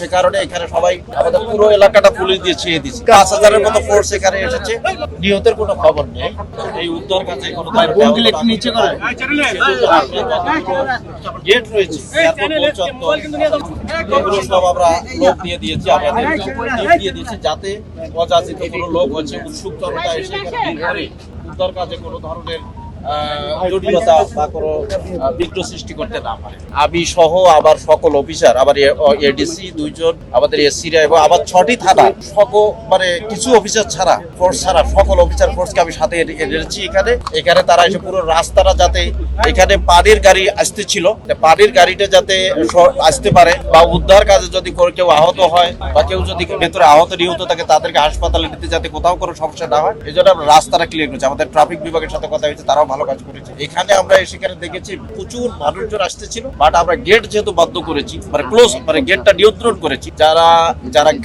সে কারণে এখানে সবাই আমাদের পুরো এলাকাটা পুলিশ দিয়ে ছেয়ে দিচ্ছে। 5,000-এর মতো ফোর্স এখানে এসেছে। নিহতের কোনো খবর নেই। এই উদ্ধার কাজে কোনো নিচে করে গেট রয়েছে, এগুলো সব আমরা লোক দিয়ে দিয়েছি, আমাদের দিয়ে দিয়েছি, যাতে অযাচিত কোনো লোক হচ্ছে উৎসুক জনতা এসে এখানে ভিড় করে উদ্ধার কাজে কোনো ধরনের জটিলতা বা কোনো বিঘ্ন সৃষ্টি করতে না পারে। আমি সহ আবার সকল অফিসার, আবার এডিসি 2 জন, আমাদের এসিরা এবং আবার 6টি থানা সকল মানে কিছু অফিসার ছাড়া ফোর্স ছাড়া সকল অফিসার ফোর্সকে আমি সাথে এনেছি। এখানে তারা এসে পুরো রাস্তাটা যাতে এখানে পানির গাড়ি আসতে ছিল, পানির গাড়িটা যাতে আসতে পারে বা উদ্ধার কাজে যদি কেউ আহত হয় বা কেউ যদি ভেতরে আহত নিহত থাকে তাদেরকে হাসপাতালে নিতে যাতে কোথাও কোনো সমস্যা না হয়, এই জন্য আমরা রাস্তাটা ক্লিয়ার করছি। আমাদের ট্রাফিক বিভাগের সাথে কথা হয়েছে, তারাও ভালো কাজ করেছে। এখানে আমরা সেখানে দেখেছি প্রচুর মানুষজন আসতেছিল, বাট আমরা গেট যেহেতু বন্ধ করেছি, মানে ক্লোজ, মানে গেটটা নিয়ন্ত্রণ করেছি, যারা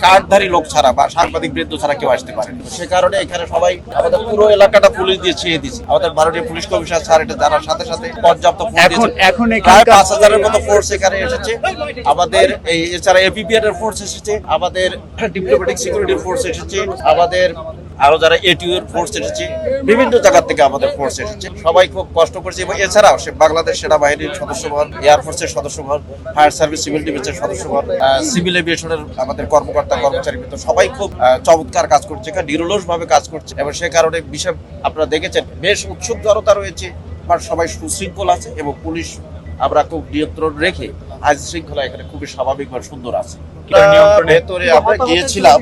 কার্ডধারী লোক ছাড়া বা সাংবাদিক বৃন্দ ছাড়া কেউ আসতে পারে। সে কারণে এখানে সবাই আমাদের পুরো এলাকাটা পুলিশ দিয়ে ছেয়ে দিচ্ছে। আমাদের মাননীয় পুলিশ কমিশনার স্যার এটা জানার সাথে সাথে পর্যাপ্ত এখন প্রায় 5,000-এর মতো ফোর্স এখানে এসেছে। আমাদের এই এছাড়া এপিপিআর এর ফোর্স এসেছে, আমাদের ডিপ্লোম্যাটিক সিকিউরিটির ফোর্স এসেছে, আমাদের আরো যারা এটিউ এর ফোর্স এসেছে, বিভিন্ন জায়গা থেকে আমাদের ফোর্স এসেছে। সবাই খুব কষ্ট করছে এবং এছাড়াও বাংলাদেশ সেনাবাহিনীর সদস্যগণ, এয়ারফোর্সের সদস্যগণ, ফায়ার সার্ভিস, সিভিল ডিফেন্সের সদস্যগণ, সিভিল এভিয়েশনের আমাদের কর্মকর্তা কর্মচারী কিন্তু সবাই খুব চমৎকার কাজ করছে, নিরলস ভাবে কাজ করছে এবং সে কারণে বিষয় আপনারা দেখেছেন বেশ উৎসুক জনতা রয়েছে, বাট সবাই সুশৃঙ্খল আছে এবং পুলিশ আমরা খুব নিয়ন্ত্রণ রেখে আইন শৃঙ্খলা এখানে খুবই স্বাভাবিক বা সুন্দর আছে। ভেতরে আমরা গিয়েছিলাম,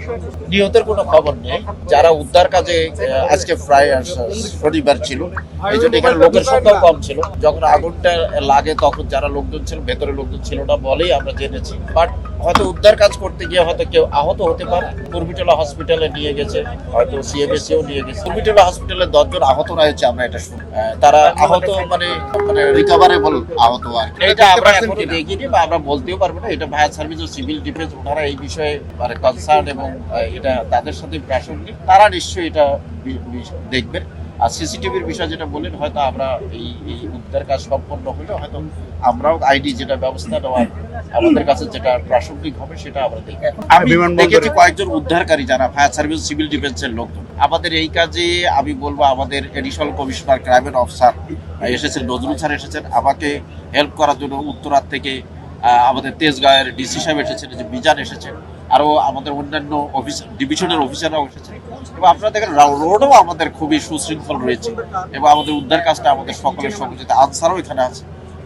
নিহতের কোনো খবর নেই। যারা উদ্ধার কাজে আজকে প্রায় শনিবার ছিল, এই জন্য এখানে লোকের সংখ্যাও কম ছিল। যখন আগুনটা লাগে তখন যারা লোকজন ছিল, ভেতরে লোকজন ছিল না বলেই আমরা জেনেছি। বাট হয়তো উদ্ধার কাজ করতে গিয়ে হয়তো কেউ আহত হতে পারে। কুর্মিটোলা হসপিটালে নিয়ে গেছে, হয়তো সিএমএসিও নিয়ে গেছে। কুর্মিটোলা হসপিটালে 10 জন আহত রয়েছে, আমরা এটা শুনি। তারা আহত মানে রিকভারেবল আহত আর এটা আমরা এখনো দেখিনি বা আমরা বলতেও পারবো না। এটা ফায়ার সার্ভিস ও সিভিল ডিফেন্স ওনারা এই বিষয়ে মানে কনসার্ন এবং এটা তাদের সাথে প্রাসঙ্গিক, তারা নিশ্চয়ই এটা দেখবেন। আর সিসিটিভির বিষয় যেটা বললেন, হয়তো আমরা এই উদ্ধার কাজ সম্পন্ন হলে হয়তো আমরাও আইডি যেটা ব্যবস্থা নেওয়ার আমাদের কাছে যেটা প্রাসঙ্গিক হবে সেটা আমরা দেখি। আমি দেখেছি কয়েকজন উদ্ধারকারী যারা ফায়ার সার্ভিস সিভিল ডিফেন্সের লোকজন। আমাদের এই কাজে আমি বলবো আমাদের এডিশনাল কমিশনার ক্রাইম অফিসার এসেছেন, নজরুল স্যার এসেছেন আমাকে হেল্প করার জন্য। উত্তরার থেকে আমাদের তেজগাঁয়ের ডিসি সাহেব এসেছেন, যে বিজান এসেছেন, আরো আমাদের অন্যান্য অফিস ডিভিশনের অফিসাররাও এসেছেন। এবং আপনারা দেখেন রোডও আমাদের খুবই সুশৃঙ্খল রয়েছে এবং আমাদের উদ্ধার কাজটা আমাদের সকলের সহযোগিতা, আনসারও এখানে আছে,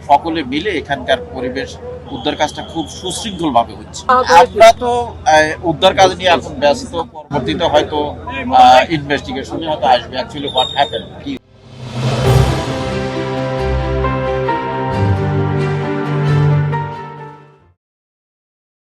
সকলে মিলে এখানকার পরিবেশ উদ্ধার কাজটা খুব সুশৃঙ্খল ভাবে হচ্ছে। আমরা তো উদ্ধার কাজ নিয়ে এখন ব্যস্ত, পরবর্তীতে হয়তো ইনভেস্টিগেশনে হয়তো আসবে অ্যাকচুয়ালি হোয়াট হ্যাপেন, কি